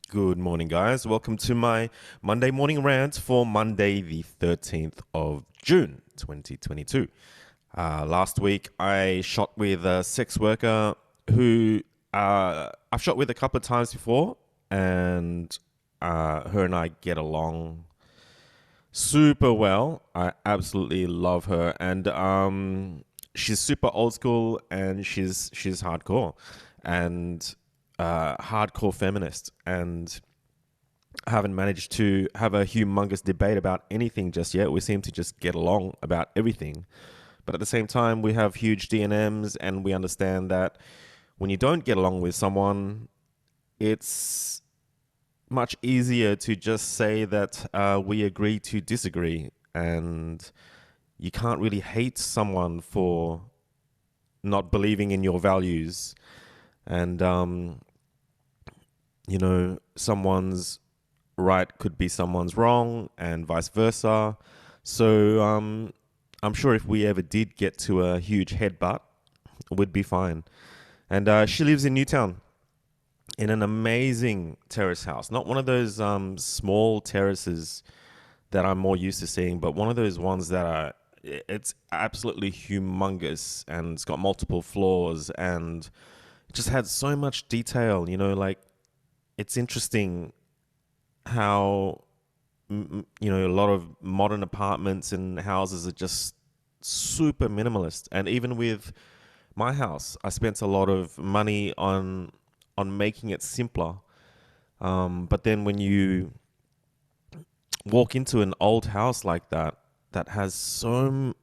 Good morning, guys. Welcome to my Monday morning rant for Monday, the 13th of June, 2022. Last week, I shot with a sex worker who I've shot with a couple of times before, and her and I get along super well. I absolutely love her, and she's super old school, and she's hardcore, and hardcore feminist, and I haven't managed to have a humongous debate about anything just yet. We seem to just get along about everything, but at the same time, we have huge D&Ms, and we understand that when you don't get along with someone, it's much easier to just say that we agree to disagree. And you can't really hate someone for not believing in your values. And, someone's right could be someone's wrong, and vice versa. So I'm sure if we ever did get to a huge headbutt, we'd be fine. And she lives in Newtown, in an amazing terrace house. Not one of those small terraces that I'm more used to seeing, but one of those ones that are it's absolutely humongous, and it's got multiple floors, and it just had so much detail. Like, it's interesting how a lot of modern apartments and houses are just super minimalist. And even with my house, I spent a lot of money on making it simpler. But then when you walk into an old house like that has so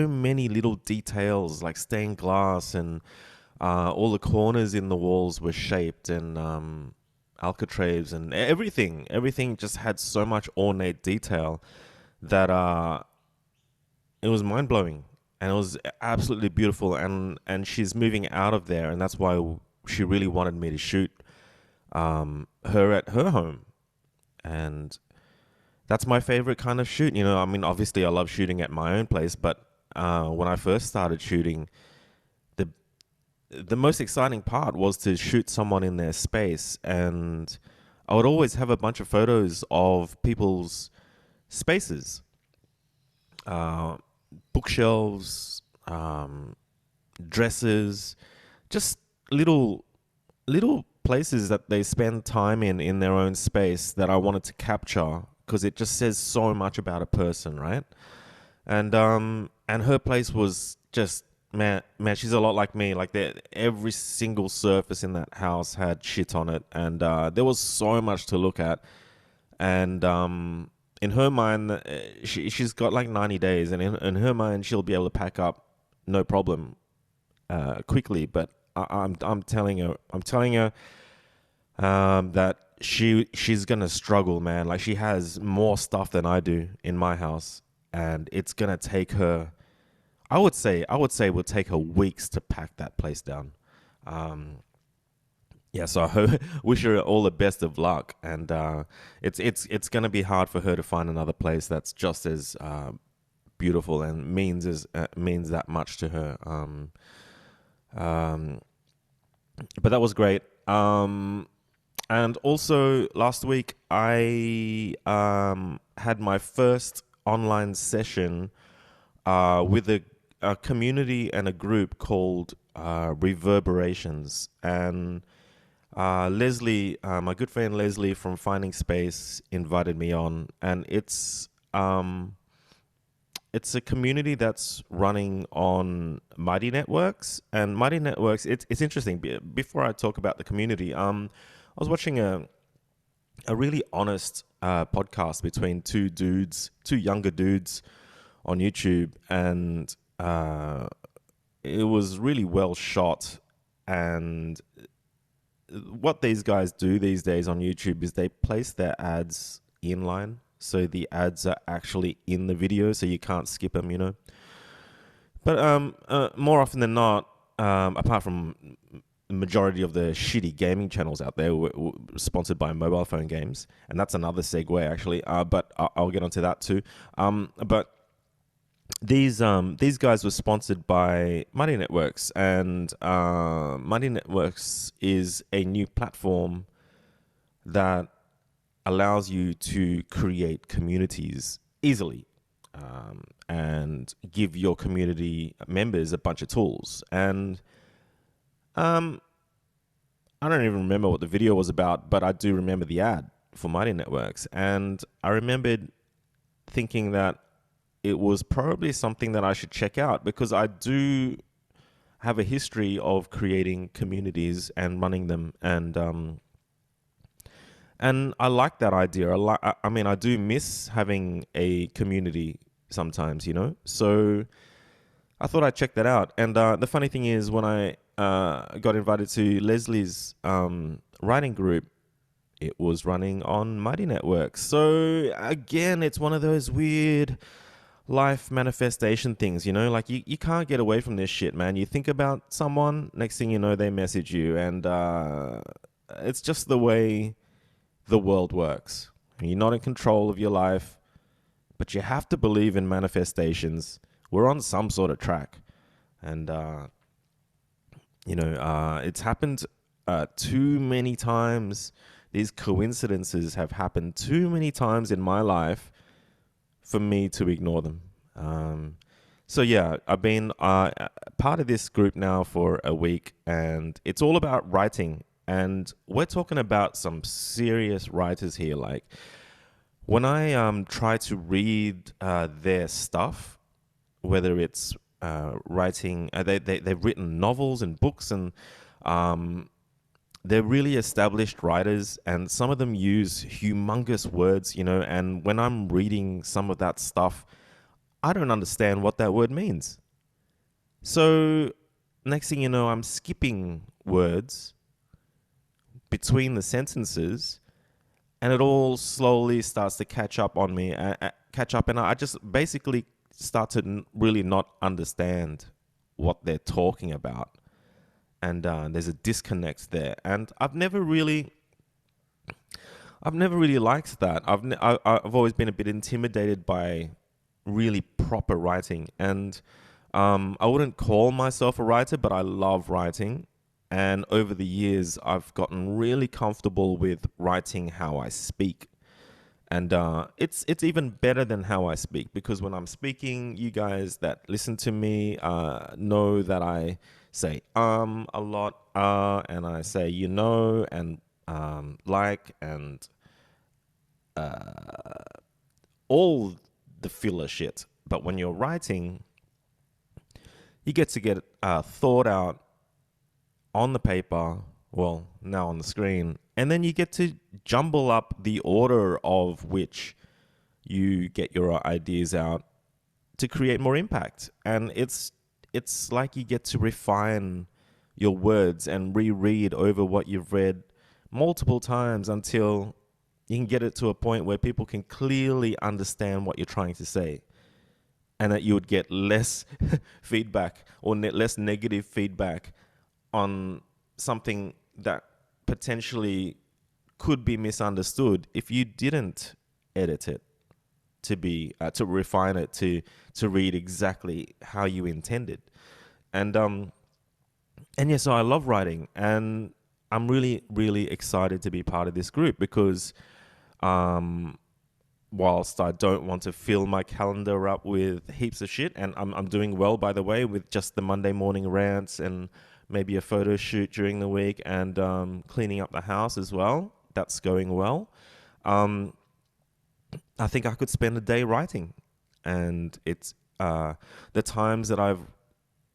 many little details, like stained glass, and all the corners in the walls were shaped, and alcatraves, and everything just had so much ornate detail that it was mind blowing, and it was absolutely beautiful. And she's moving out of there, and that's why she really wanted me to shoot her at her home. And that's my favorite kind of shoot. I mean, obviously I love shooting at my own place, but when I first started shooting, the the most exciting part was to shoot someone in their space. And I would always have a bunch of photos of people's spaces, uh, bookshelves, dresses, just little little places that they spend time in their own space, that I wanted to capture, because it just says so much about a person, right? And her place was just, man, she's a lot like me. Like, every single surface in that house had shit on it, and there was so much to look at. And in her mind, she's got like 90 days, and in her mind, she'll be able to pack up no problem, quickly. But I'm telling her that she's gonna struggle, man. Like, she has more stuff than I do in my house, and it's gonna take her. I would say it would take her weeks to pack that place down. Um, yeah, so I wish her all the best of luck, and it's gonna be hard for her to find another place that's just as beautiful and means that much to her. Um, but that was great. And also last week I had my first online session with a community and a group called Reverberations. And Leslie, my good friend Leslie from Finding Space, invited me on, and it's a community that's running on Mighty Networks. And Mighty Networks, it's interesting. Before I talk about the community, I was watching a really honest podcast between two younger dudes on YouTube, and it was really well shot. And what these guys do these days on YouTube is they place their ads inline, so the ads are actually in the video, so you can't skip them. But more often than not, apart from the majority of the shitty gaming channels out there sponsored by mobile phone games, and that's another segue actually. But I'll get onto that too. But these guys were sponsored by Mighty Networks, and Mighty Networks is a new platform that allows you to create communities easily, and give your community members a bunch of tools. And um, I don't even remember what the video was about, but I do remember the ad for Mighty Networks. And I remembered thinking that it was probably something that I should check out, because I do have a history of creating communities and running them. And I like that idea. I mean, I do miss having a community sometimes, So I thought I'd check that out. And the funny thing is, when I got invited to Leslie's writing group, it was running on Mighty Networks. So again, it's one of those weird life manifestation things, Like you can't get away from this shit, man. You think about someone, next thing you know, they message you. And it's just the way the world works. You're not in control of your life, but you have to believe in manifestations. We're on some sort of track. And, it's happened too many times. These coincidences have happened too many times in my life for me to ignore them. So yeah, I've been part of this group now for a week, and it's all about writing. And we're talking about some serious writers here. Like, when I try to read their stuff, whether it's writing, they've written novels and books, and they're really established writers, and some of them use humongous words, and when I'm reading some of that stuff, I don't understand what that word means. So next thing you know, I'm skipping words between the sentences, and it all slowly starts to catch up on me, and I just basically start to really not understand what they're talking about. And there's a disconnect there. And I've never really liked that. I've always been a bit intimidated by really proper writing. And I wouldn't call myself a writer, but I love writing. And over the years, I've gotten really comfortable with writing how I speak. And it's even better than how I speak, because when I'm speaking, you guys that listen to me know that I say a lot, and I say and like, and all the filler shit. But when you're writing, you get to get thought out on the paper, well, now on the screen, and then you get to jumble up the order of which you get your ideas out to create more impact. And it's like you get to refine your words and reread over what you've read multiple times until you can get it to a point where people can clearly understand what you're trying to say, and that you would get less feedback or less negative feedback on something that potentially could be misunderstood if you didn't edit it to be to refine it to read exactly how you intended. And yeah, so I love writing, and I'm really, really excited to be part of this group, because whilst I don't want to fill my calendar up with heaps of shit, and I'm doing well, by the way, with just the Monday morning rants and maybe a photo shoot during the week, and cleaning up the house as well. That's going well. I think I could spend a day writing. And it's the times that I've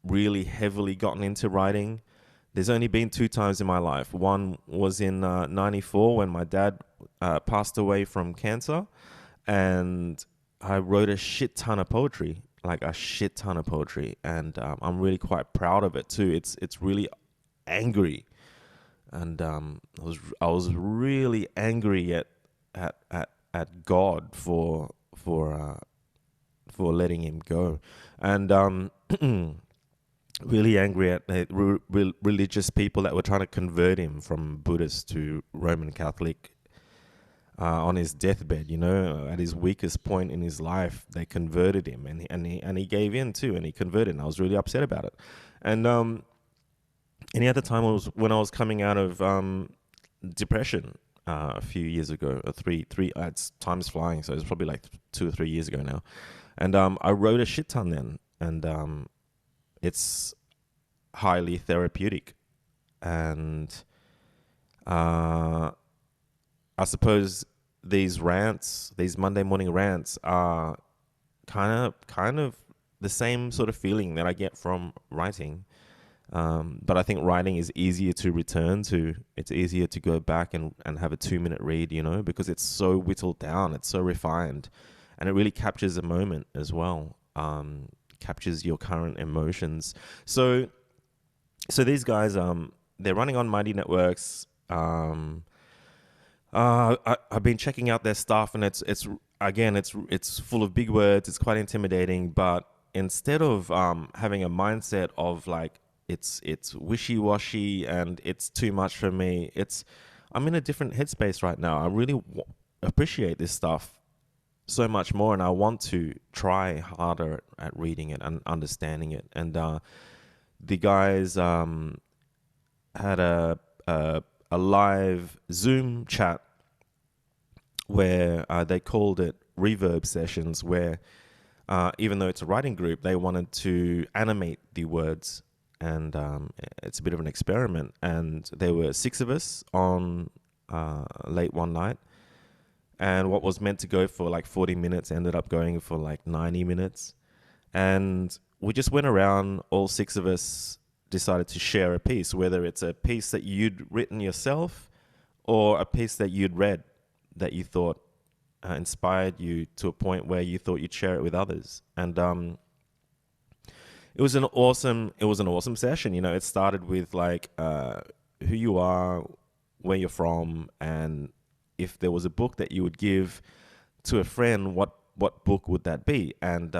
really heavily gotten into writing, there's only been 2 times in my life. One was in 94 when my dad passed away from cancer, and I wrote a shit ton of poetry, like a shit ton of poetry, and I'm really quite proud of it too. It's really angry, and I was really angry at God for letting him go, and really angry at religious people that were trying to convert him from Buddhist to Roman Catholic. On his deathbed, at his weakest point in his life, they converted him, and he gave in too, and he converted. And I was really upset about it. And any other time was when I was coming out of depression, a few years ago, or three. It's time's flying, so it's probably like 2 or 3 years ago now. And I wrote a shit ton then, and it's highly therapeutic. And I suppose these rants, these Monday morning rants, are kind of the same sort of feeling that I get from writing. But I think writing is easier to return to. It's easier to go back and have a 2 minute read, because it's so whittled down, it's so refined, and it really captures a moment as well. Captures your current emotions. So these guys, they're running on Mighty Networks. I've been checking out their stuff, and it's full of big words. It's quite intimidating, but instead of having a mindset of like it's wishy-washy and it's too much for me, I'm in a different headspace right now. I really appreciate this stuff so much more, and I want to try harder at reading it and understanding it. And the guys had a live Zoom chat where they called it reverb sessions, where even though it's a writing group, they wanted to animate the words, and it's a bit of an experiment. And there were 6 of us on late one night, and what was meant to go for like 40 minutes ended up going for like 90 minutes. And we just went around, all 6 of us decided to share a piece, whether it's a piece that you'd written yourself or a piece that you'd read that you thought inspired you to a point where you thought you'd share it with others. And it was an awesome session. It started with like who you are, where you're from, and if there was a book that you would give to a friend, what book would that be? And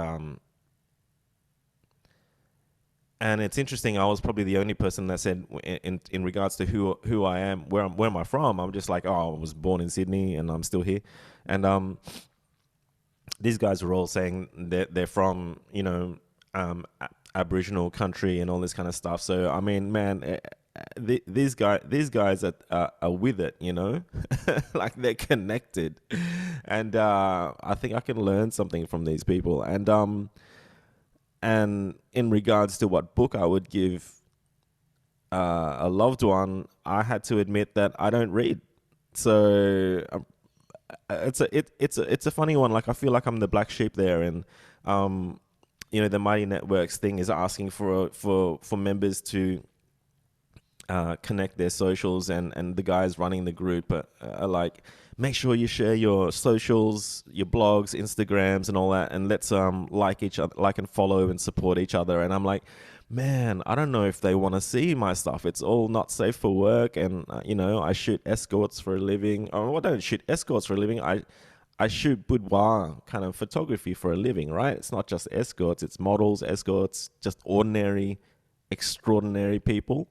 it's interesting. I was probably the only person that said, in regards to who I am, where am I from? I'm just like, oh, I was born in Sydney and I'm still here. And these guys were all saying that they're from Aboriginal country and all this kind of stuff. So I mean, man, these guys are with it, like they're connected, and I think I can learn something from these people. And in regards to what book I would give a loved one, I had to admit that I don't read. So it's a funny one. Like, I feel like I'm the black sheep there, and the Mighty Networks thing is asking for members to connect their socials, and the guys running the group are like, make sure you share your socials, your blogs, Instagrams, and all that, and let's like each other, like and follow and support each other. And I'm like, man, I don't know if they want to see my stuff. It's all not safe for work, and I shoot escorts for a living. Oh, I don't shoot escorts for a living. I shoot boudoir kind of photography for a living, right? It's not just escorts, it's models, escorts, just ordinary, extraordinary people.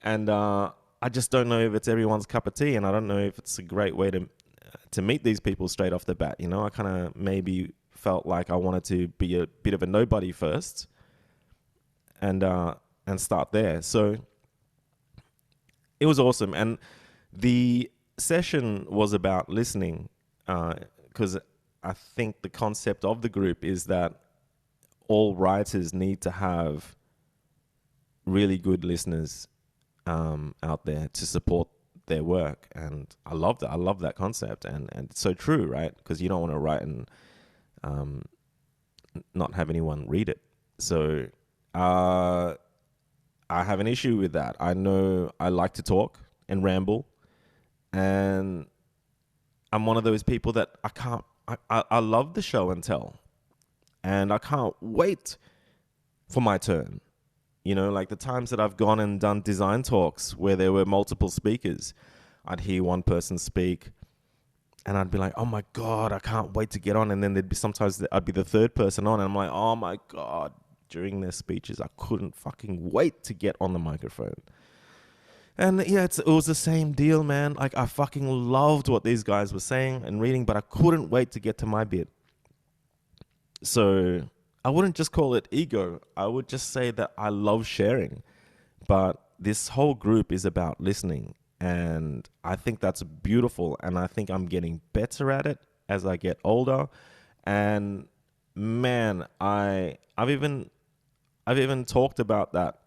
And I just don't know if it's everyone's cup of tea, and I don't know if it's a great way to meet these people straight off the bat. I kind of maybe felt like I wanted to be a bit of a nobody first, and start there. So it was awesome, and the session was about listening, because I think the concept of the group is that all writers need to have really good listeners out there to support their work. And I love that. I love that concept, and it's so true, right? Because you don't want to write and not have anyone read it. So I have an issue with that. I know I like to talk and ramble, and I'm one of those people that I love the show and tell, and I can't wait for my turn. Like the times that I've gone and done design talks where there were multiple speakers, I'd hear one person speak and I'd be like, oh my God, I can't wait to get on. And then sometimes I'd be the third person on, and I'm like, oh my God, during their speeches, I couldn't fucking wait to get on the microphone. And yeah, it was the same deal, man. Like, I fucking loved what these guys were saying and reading, but I couldn't wait to get to my bit. So I wouldn't just call it ego. I would just say that I love sharing. But this whole group is about listening. And I think that's beautiful. And I think I'm getting better at it as I get older. And man, I've even talked about that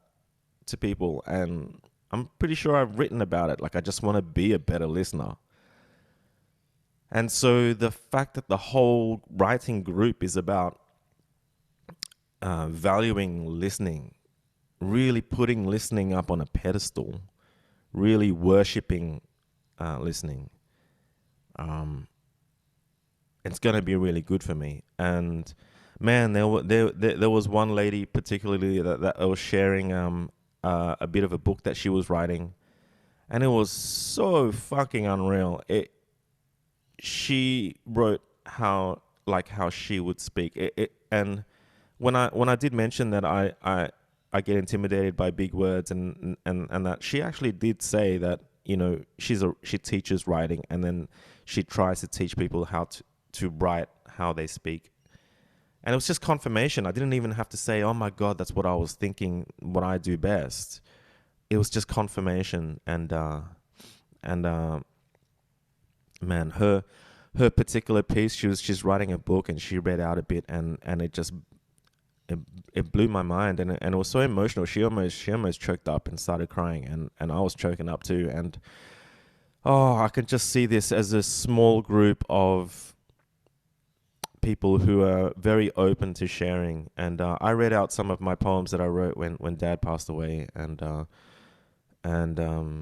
to people, and I'm pretty sure I've written about it. Like, I just want to be a better listener. And so the fact that the whole writing group is about valuing listening, really putting listening up on a pedestal, really worshipping listening, it's going to be really good for me. And man, there was one lady particularly that was sharing a bit of a book that she was writing, and it was so fucking unreal. She wrote how she would speak. And when I did mention that I get intimidated by big words, and that she actually did say that, you know, she teaches writing, and then she tries to teach people how to write how they speak. And it was just confirmation. I didn't even have to say, oh my God, that's what I was thinking, what I do best. It was just confirmation. And man, her particular piece, she's writing a book, and she read out a bit, and it blew my mind, and it was so emotional. She almost choked up and started crying, and I was choking up too. And I can just see this as a small group of people who are very open to sharing. And I read out some of my poems that I wrote when Dad passed away, and it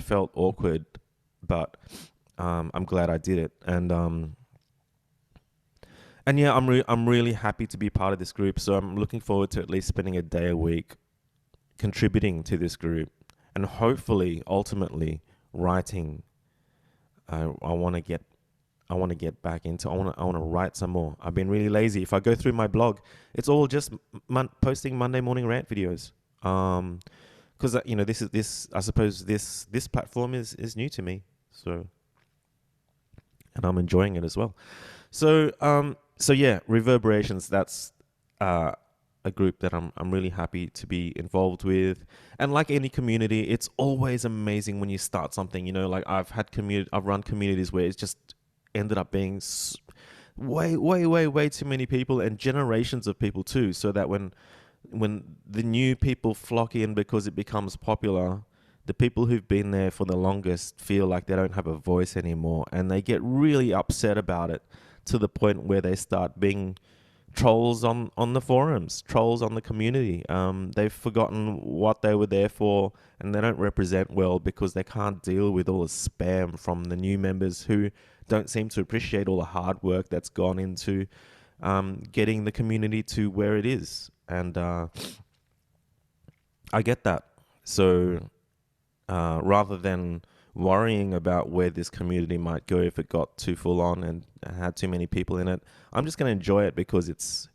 felt awkward, but I'm glad I did it. And yeah, I'm really happy to be part of this group. So I'm looking forward to at least spending a day a week contributing to this group, and hopefully, ultimately, writing. I want to get back into. I want to write some more. I've been really lazy. If I go through my blog, it's all just posting Monday morning rant videos. Because you know, I suppose this platform is new to me. So, and I'm enjoying it as well. So yeah, Reverberations. That's a group that I'm really happy to be involved with. And like any community, it's always amazing when you start something. You know, like I've run communities where it's just ended up being way too many people, and generations of people too. So that when the new people flock in because it becomes popular, the people who've been there for the longest feel like they don't have a voice anymore, and they get really upset about it, to the point where they start being trolls on the forums, trolls on the community. They've forgotten what they were there for, and they don't represent well because they can't deal with all the spam from the new members who don't seem to appreciate all the hard work that's gone into getting the community to where it is. And I get that. So rather than worrying about where this community might go if it got too full on and had too many people in it, I'm just going to enjoy it because it's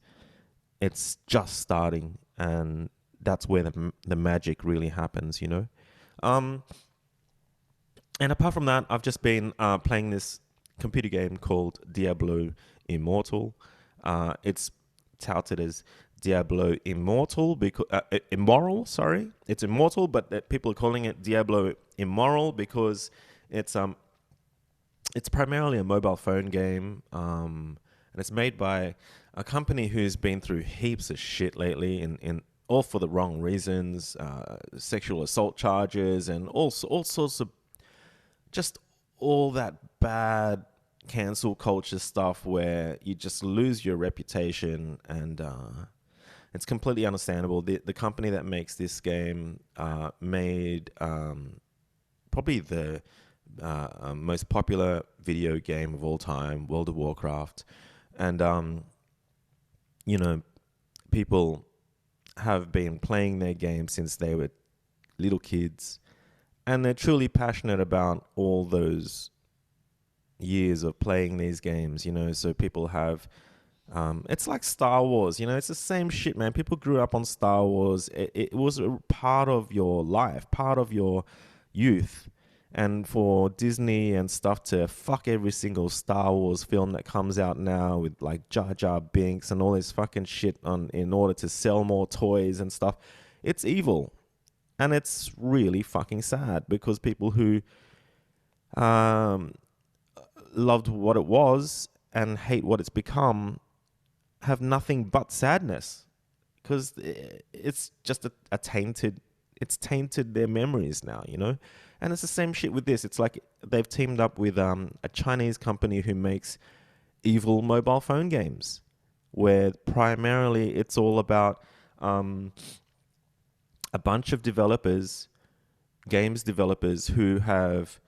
just starting, and that's where the magic really happens, you know. And apart from that, I've just been playing this computer game called Diablo Immortal. It's touted as Diablo Immortal because Immoral. Sorry, it's Immortal, but people are calling it Diablo Immoral because it's primarily a mobile phone game, and it's made by a company who's been through heaps of shit lately, in all for the wrong reasons, sexual assault charges, and all sorts of just all that bad cancel culture stuff where you just lose your reputation, and it's completely understandable. The company that makes this game made probably the most popular video game of all time, World of Warcraft. And, you know, people have been playing their game since they were little kids, and they're truly passionate about all those years of playing these games, you know. So people have it's like Star Wars, you know. It's the same shit, man. People grew up on Star Wars. It was a part of your life, part of your youth. And for Disney and stuff to fuck every single Star Wars film that comes out now with like Jar Jar Binks and all this fucking shit in order to sell more toys and stuff, it's evil. And it's really fucking sad because people who um, loved what it was and hate what it's become have nothing but sadness because it's just a tainted, it's tainted their memories now, you know? And it's the same shit with this. It's like they've teamed up with a Chinese company who makes evil mobile phone games where primarily it's all about a bunch of developers, games developers who have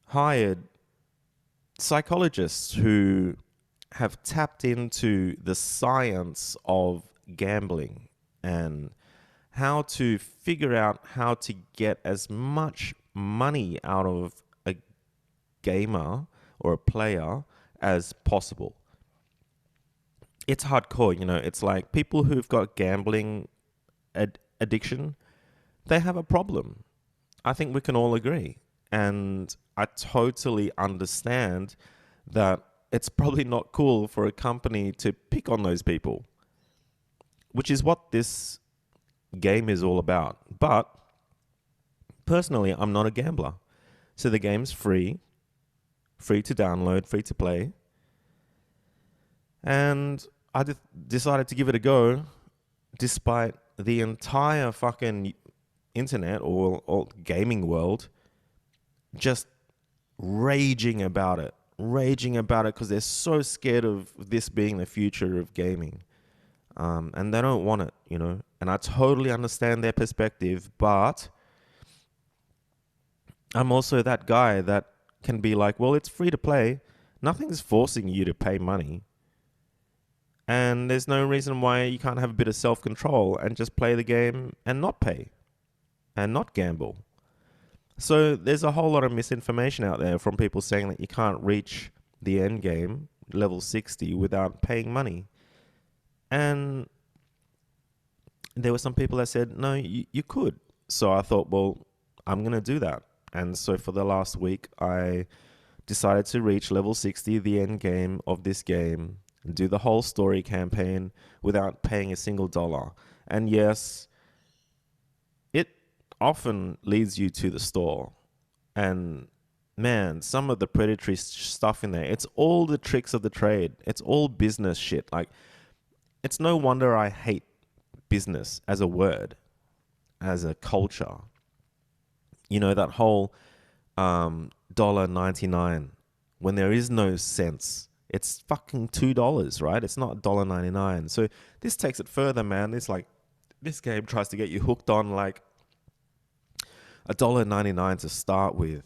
hired psychologists who have tapped into the science of gambling and how to figure out how to get as much money out of a gamer or a player as possible. It's hardcore, you know. It's like people who've got gambling addiction, they have a problem. I think we can all agree. And I totally understand that it's probably not cool for a company to pick on those people, which is what this game is all about. But personally, I'm not a gambler. So the game's free to download, free to play. And I decided to give it a go despite the entire fucking internet or gaming world just raging about it because they're so scared of this being the future of gaming. And they don't want it, you know. And I totally understand their perspective, but I'm also that guy that can be like, well, it's free to play. Nothing's forcing you to pay money. And there's no reason why you can't have a bit of self-control and just play the game and not pay and not gamble. So there's a whole lot of misinformation out there from people saying that you can't reach the end game, level 60, without paying money. And there were some people that said, no, you could. So I thought, well, I'm going to do that. And so for the last week, I decided to reach level 60, the end game of this game, and do the whole story campaign without paying a single dollar. And yes, it often leads you to the store. And man, some of the predatory stuff in there, it's all the tricks of the trade. It's all business shit. Like, it's no wonder I hate business as a word, as a culture. You know, that whole $1.99 when there is no cents. It's fucking $2, right? It's not $1.99. So this takes it further, man. It's like this game tries to get you hooked on like $1.99 to start with,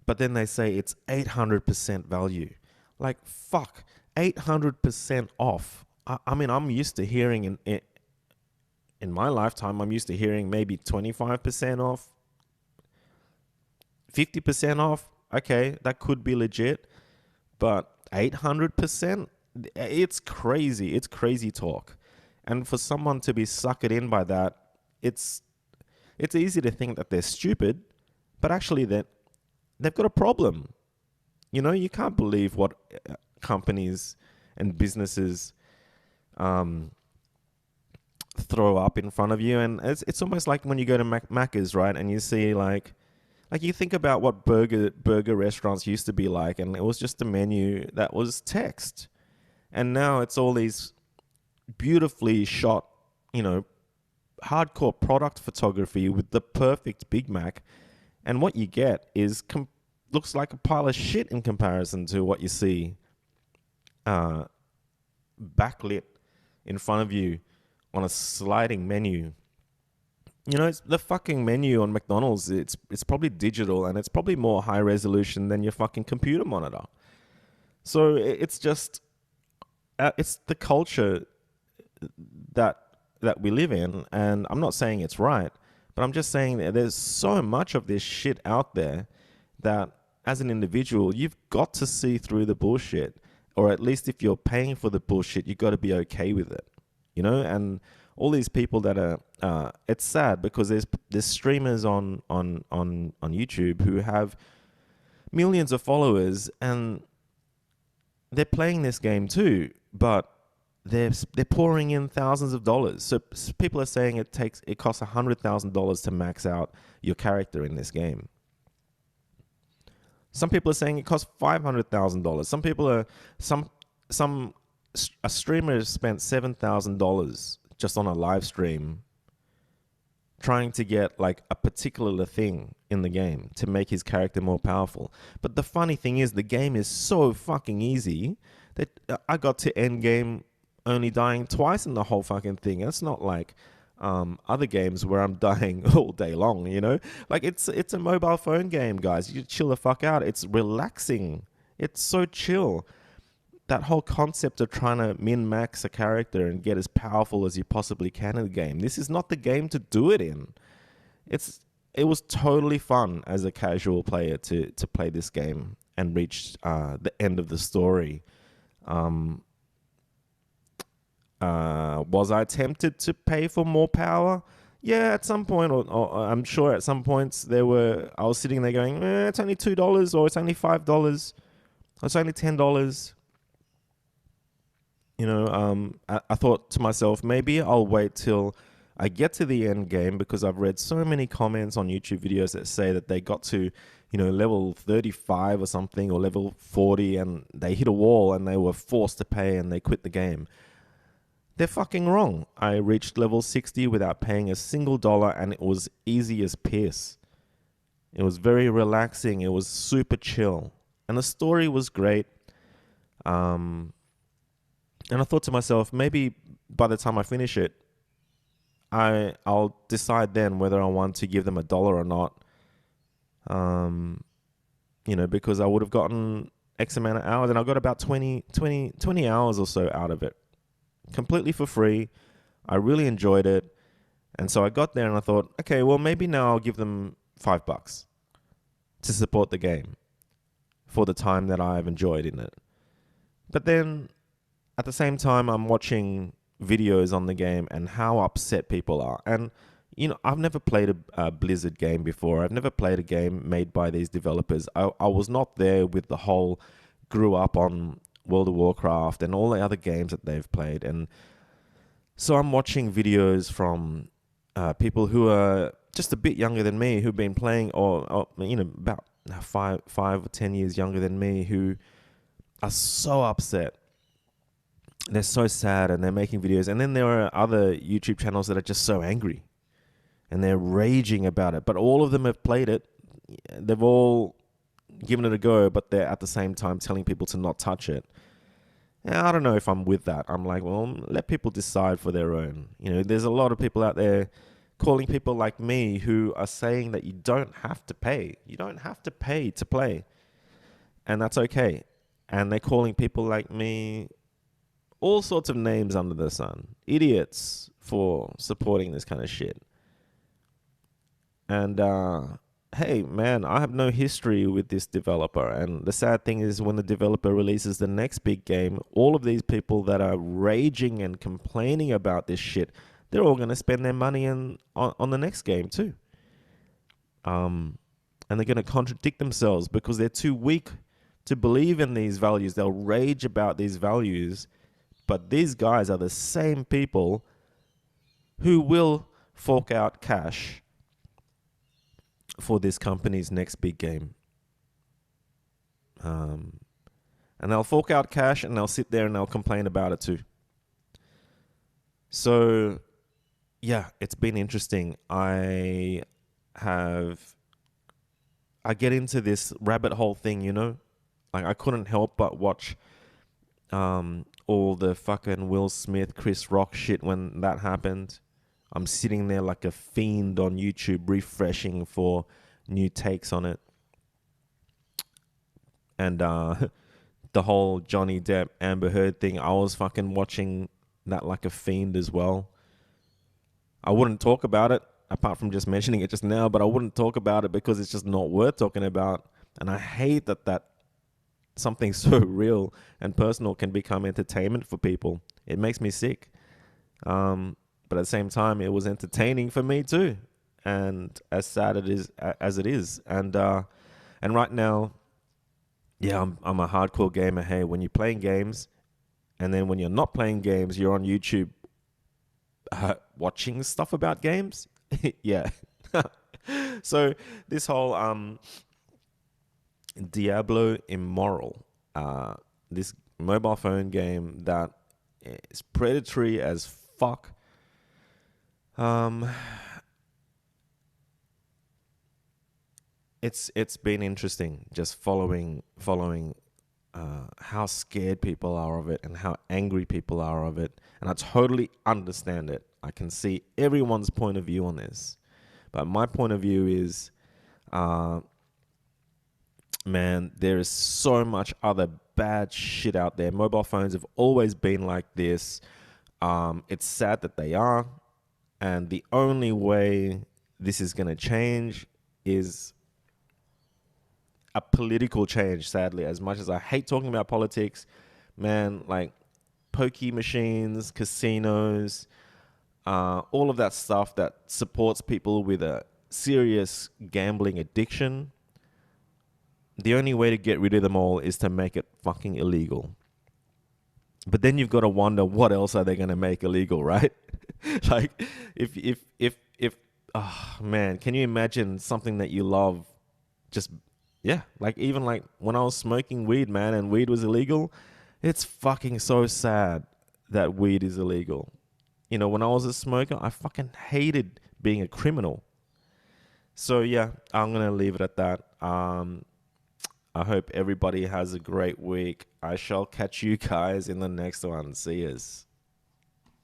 but then they say it's 800% value. Like, fuck, 800% off. I mean, I'm used to hearing in my lifetime, I'm used to hearing maybe 25% off, 50% off. Okay, that could be legit, but 800%, it's crazy. It's crazy talk. And for someone to be suckered in by that, it's easy to think that they're stupid, but actually they've got a problem. You know, you can't believe what companies and businesses throw up in front of you. And it's almost like when you go to Macca's, right? And you see like you think about what burger restaurants used to be like, and it was just a menu that was text. And now it's all these beautifully shot, you know, hardcore product photography with the perfect Big Mac. And what you get is looks like a pile of shit in comparison to what you see backlit in front of you on a sliding menu. You know, it's the fucking menu on McDonald's. It's probably digital, and it's probably more high resolution than your fucking computer monitor. So it's just it's the culture that we live in, and I'm not saying it's right, but I'm just saying that there's so much of this shit out there that as an individual, you've got to see through the bullshit, or at least if you're paying for the bullshit, you've got to be okay with it, you know. And all these people that are, it's sad because there's streamers on YouTube who have millions of followers, and they're playing this game too, but they're pouring in thousands of dollars. So people are saying it costs $100,000 to max out your character in this game. Some people are saying it costs $500,000. Some people are some a streamer has spent $7,000 just on a live stream trying to get like a particular thing in the game to make his character more powerful. But the funny thing is, the game is so fucking easy that I got to end game only dying twice in the whole fucking thing. It's not like other games where I'm dying all day long, you know? Like, it's a mobile phone game, guys. You chill the fuck out. It's relaxing. It's so chill. That whole concept of trying to min-max a character and get as powerful as you possibly can in the game. This is not the game to do it in. It was totally fun as a casual player to play this game and reach the end of the story. Was I tempted to pay for more power? Yeah, at some point, or I'm sure at some points I was sitting there going, it's only $2, or it's only $5, or it's only $10. You know, I thought to myself, maybe I'll wait till I get to the end game, because I've read so many comments on YouTube videos that say that they got to, you know, level 35 or something, or level 40, and they hit a wall and they were forced to pay and they quit the game. They're fucking wrong. I reached level 60 without paying a single dollar, and it was easy as piss. It was very relaxing. It was super chill. And the story was great. And I thought to myself, maybe by the time I finish it, I'll decide then whether I want to give them $1 or not. You know, because I would have gotten X amount of hours, and I got about 20 hours or so out of it. Completely for free. I really enjoyed it. And so I got there and I thought, okay, well, maybe now I'll give them $5 to support the game for the time that I've enjoyed in it. But then at the same time, I'm watching videos on the game and how upset people are. And, you know, I've never played a Blizzard game before. I've never played a game made by these developers. I was not there with the whole grew up on World of Warcraft and all the other games that they've played. And so I'm watching videos from people who are just a bit younger than me, who've been playing, or you know, about 5 or 10 years younger than me, who are so upset. They're so sad, and they're making videos. And then there are other YouTube channels that are just so angry and they're raging about it. But all of them have played it. They've all given it a go, but they're at the same time telling people to not touch it. And I don't know if I'm with that. I'm like, well, let people decide for their own. You know, there's a lot of people out there calling people like me who are saying that you don't have to pay. You don't have to pay to play. And that's okay. And they're calling people like me all sorts of names under the sun. Idiots for supporting this kind of shit. And, hey, man, I have no history with this developer. And the sad thing is, when the developer releases the next big game, all of these people that are raging and complaining about this shit, they're all going to spend their money on the next game too. And they're going to contradict themselves because they're too weak to believe in these values. They'll rage about these values. But these guys are the same people who will fork out cash for this company's next big game. And they'll fork out cash, and they'll sit there and they'll complain about it too. So, yeah, it's been interesting. I get into this rabbit hole thing, you know? Like, I couldn't help but watch all the fucking Will Smith, Chris Rock shit when that happened. I'm sitting there like a fiend on YouTube refreshing for new takes on it. And the whole Johnny Depp, Amber Heard thing, I was fucking watching that like a fiend as well. I wouldn't talk about it, apart from just mentioning it just now, but I wouldn't talk about it because it's just not worth talking about. And I hate that something so real and personal can become entertainment for people. It makes me sick. But at the same time, it was entertaining for me too. And as sad as it is. And right now, yeah, I'm a hardcore gamer. Hey, when you're playing games, And then when you're not playing games, you're on YouTube watching stuff about games. Yeah. So this whole Diablo Immortal, this mobile phone game that is predatory as fuck. Um, it's been interesting just following how scared people are of it and how angry people are of it, and I totally understand it. I can see everyone's point of view on this, but my point of view is, man, there is so much other bad shit out there. Mobile phones have always been like this. It's sad that they are, and the only way this is going to change is a political change, sadly. As much as I hate talking about politics, man, like pokey machines, casinos, all of that stuff that supports people with a serious gambling addiction, the only way to get rid of them all is to make it fucking illegal. But then you've got to wonder, what else are they going to make illegal, right? Like, if, oh man, can you imagine something that you love just, yeah, like even like when I was smoking weed, man, and weed was illegal, it's fucking so sad that weed is illegal. You know, when I was a smoker, I fucking hated being a criminal. So yeah, I'm going to leave it at that. I hope everybody has a great week. I shall catch you guys in the next one. See yous.